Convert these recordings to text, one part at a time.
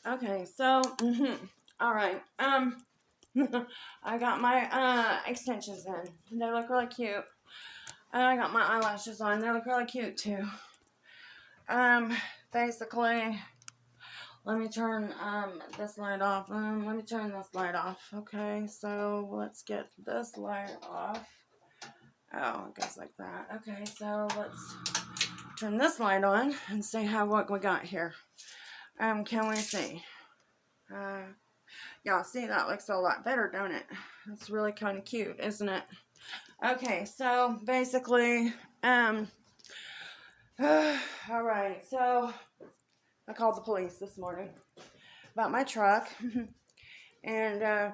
Okay, so, all right. I got my extensions in. They look really cute. And I got my eyelashes on. They look really cute too. Basically, let me turn this light off. Let me turn this light off. Okay, so let's get this light off. Oh, it goes like that. Okay, so let's turn this light on and see what we got here. Can we see? Y'all see, that looks a lot better, don't it? It's really kind of cute, isn't it? Okay, so basically, all right, so I called the police this morning about my truck, and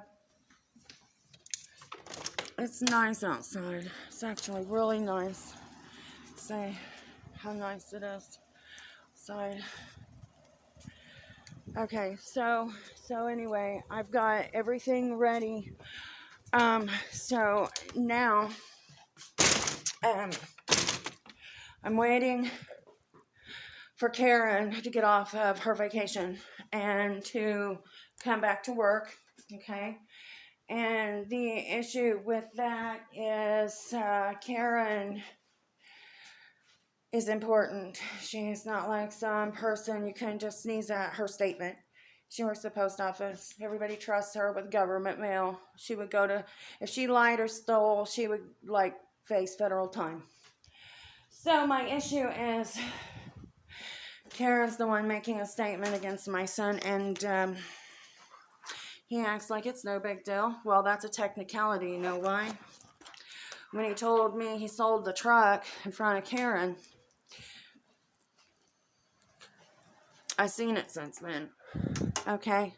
it's nice outside. It's actually really nice. Say how nice it is outside. Okay, so anyway, I've got everything ready. So now, I'm waiting for Karen to get off of her vacation and to come back to work, okay? And the issue with that is Karen is important. She's not like some person you can just sneeze at her statement. She works at the post office. Everybody trusts her with government mail. She would go to, if she lied or stole, she would face federal time. So my issue is Karen's the one making a statement against my son, and he acts like it's no big deal. Well, that's a technicality, you know why? When he told me he sold the truck in front of Karen, I've seen it since then, okay?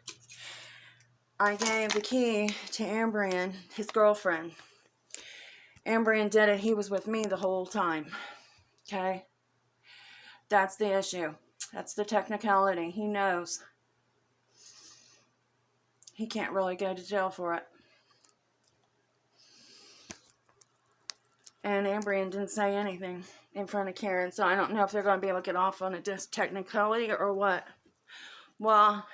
I gave the key to Ambrian, his girlfriend. Ambrian did it. He was with me the whole time, okay? That's the issue. That's the technicality. He knows. He can't really go to jail for it. And Ambrian didn't say anything in front of Karen, so I don't know if they're going to be able to get off on a technicality or what. Well,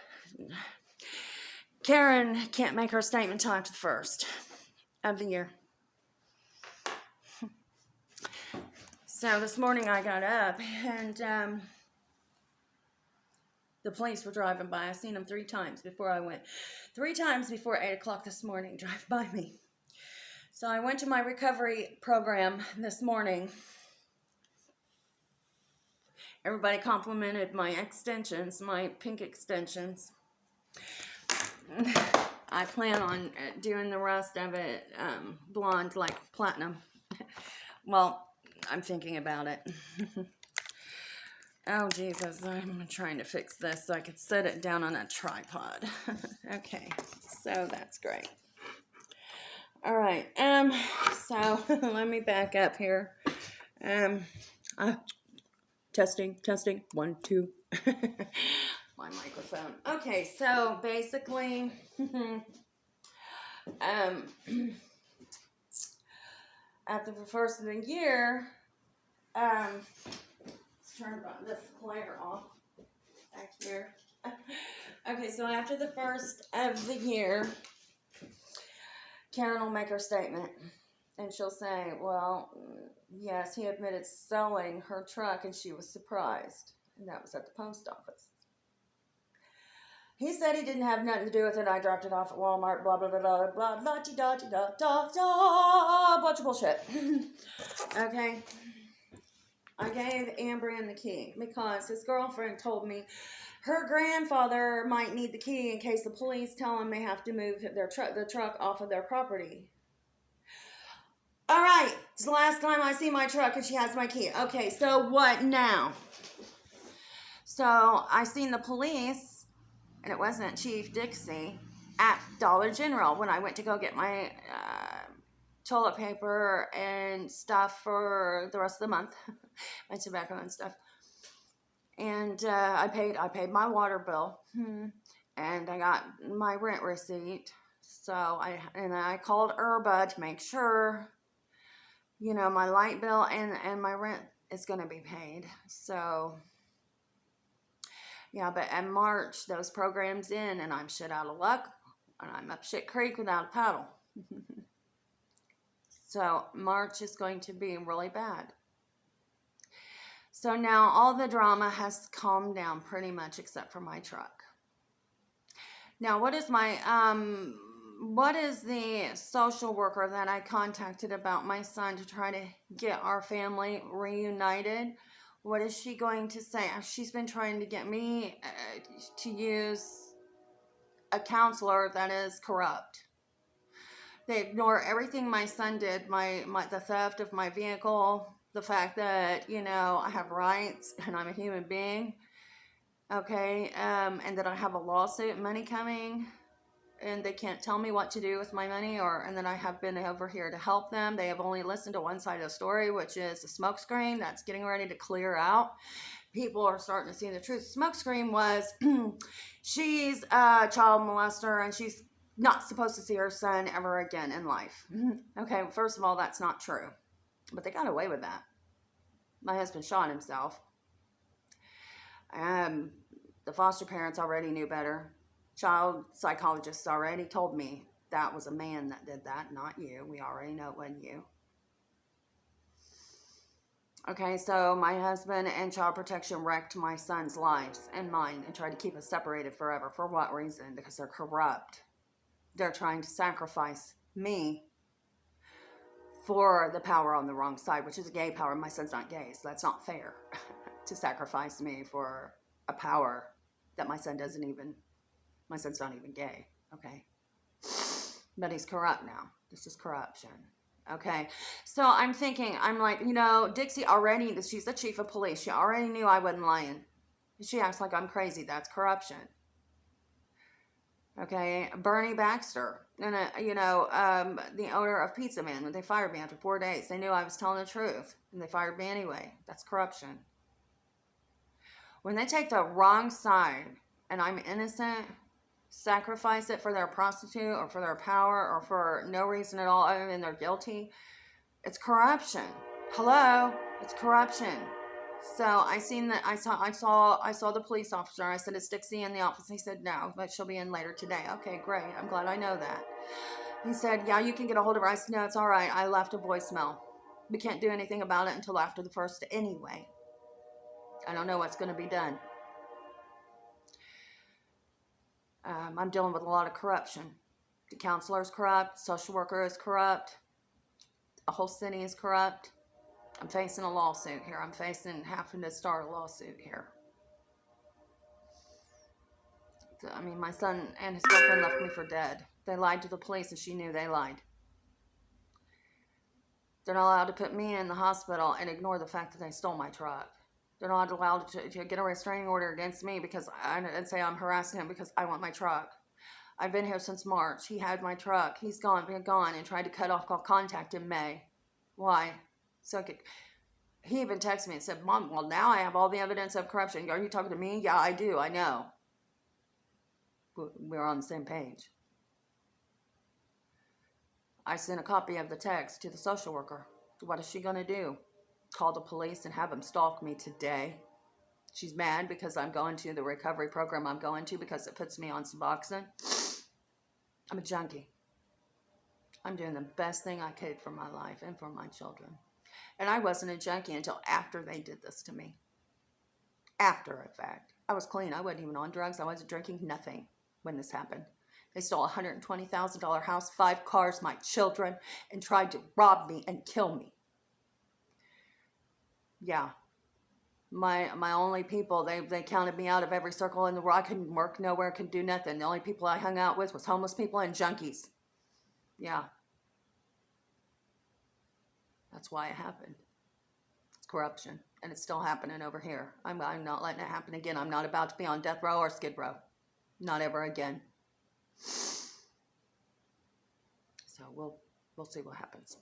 Karen can't make her statement till after the 1st of the year. So this morning I got up, and the police were driving by. I seen them 3 times before I went. 3 times before 8 o'clock this morning, drive by me. So I went to my recovery program this morning. Everybody complimented my extensions, my pink extensions. I plan on doing the rest of it blonde, like platinum. Well, I'm thinking about it. Oh, Jesus, I'm trying to fix this so I could set it down on a tripod. Okay, so that's great. All right, so let me back up here. Testing, 1, 2. My microphone. Okay, so basically, after the 1st of the year, let's turn this player off back here. Okay, so after the 1st of the year, Karen will make her statement, and she'll say, well, yes, he admitted selling her truck, and she was surprised, and that was at the post office. He said he didn't have nothing to do with it. I dropped it off at Walmart, blah, blah, blah, blah, blah, blah, da, da, da, da, da, bunch of bullshit. Okay. I gave Ambrian the key because his girlfriend told me her grandfather might need the key in case the police tell him they have to move the truck off of their property. All right, it's the last time I see my truck and she has my key. Okay, so what now? So I seen the police, and it wasn't Chief Dixie, at Dollar General when I went to go get my toilet paper and stuff for the rest of the month, my tobacco and stuff. And I paid my water bill, and I got my rent receipt. So I called Urba to make sure, my light bill and my rent is going to be paid. So Yeah, but in March, those programs in, and I'm shit out of luck, and I'm up shit creek without a paddle. So March is going to be really bad. So now all the drama has calmed down pretty much except for my truck. Now, what is the social worker that I contacted about my son to try to get our family reunited? What is she going to say? She's been trying to get me to use a counselor that is corrupt. They ignore everything my son did, the theft of my vehicle, the fact that, I have rights and I'm a human being, okay, and that I have a lawsuit money coming, and they can't tell me what to do with my money, and then I have been over here to help them. They have only listened to one side of the story, which is a smokescreen that's getting ready to clear out. People are starting to see the truth. Smokescreen was, she's a child molester, and she's not supposed to see her son ever again in life. Okay, first of all, that's not true. But they got away with that. My husband shot himself. The foster parents already knew better. Child psychologists already told me that was a man that did that, not you. We already know it wasn't you. Okay, so my husband and child protection wrecked my son's lives and mine and tried to keep us separated forever. For what reason? Because they're corrupt. They're trying to sacrifice me for the power on the wrong side, which is a gay power. My son's not gay, so that's not fair to sacrifice me for a power that my son's not even gay, okay? But he's corrupt now. This is corruption, okay? So I'm thinking, I'm like, Dixie already, she's the chief of police. She already knew I wasn't lying. She acts like I'm crazy. That's corruption. Okay, Bernie Baxter, and the owner of Pizza Man, when they fired me after 4 days, they knew I was telling the truth, and they fired me anyway. That's corruption. When they take the wrong side, and I'm innocent, sacrifice it for their prostitute, or for their power, or for no reason at all other than they're guilty, it's corruption. Hello, it's corruption. So I saw the police officer. I said, "Is Dixie in the office?" He said, "No, but she'll be in later today." Okay, great. I'm glad I know that. He said, "Yeah, you can get a hold of her." I said, "No, it's all right. I left a voicemail. We can't do anything about it until after the 1st anyway. I don't know what's going to be done." I'm dealing with a lot of corruption. The counselor is corrupt. The social worker is corrupt. The whole city is corrupt. I'm facing a lawsuit here. I'm having to start a lawsuit here. I mean, my son and his girlfriend left me for dead. They lied to the police, and she knew they lied. They're not allowed to put me in the hospital and ignore the fact that they stole my truck. They're not allowed to get a restraining order against me and say I'm harassing him because I want my truck. I've been here since March. He had my truck. He's gone, and tried to cut off all contact in May. Why? He even texted me and said, "Mom, well, now I have all the evidence of corruption. Are you talking to me?" "Yeah, I do. I know." We're on the same page. I sent a copy of the text to the social worker. What is she going to do? Call the police and have them stalk me today? She's mad because I'm going to the recovery program I'm going to because it puts me on Suboxone. I'm a junkie. I'm doing the best thing I could for my life and for my children. And I wasn't a junkie until after they did this to me. After, in fact. I was clean. I wasn't even on drugs. I wasn't drinking, nothing when this happened. They stole a $120,000 house, 5 cars, my children, and tried to rob me and kill me. Yeah. My only people, they counted me out of every circle in the world. I couldn't work nowhere, couldn't do nothing. The only people I hung out with was homeless people and junkies. Yeah. That's why it happened. It's corruption. And it's still happening over here. I'm not letting it happen again. I'm not about to be on death row or skid row. Not ever again. So we'll see what happens.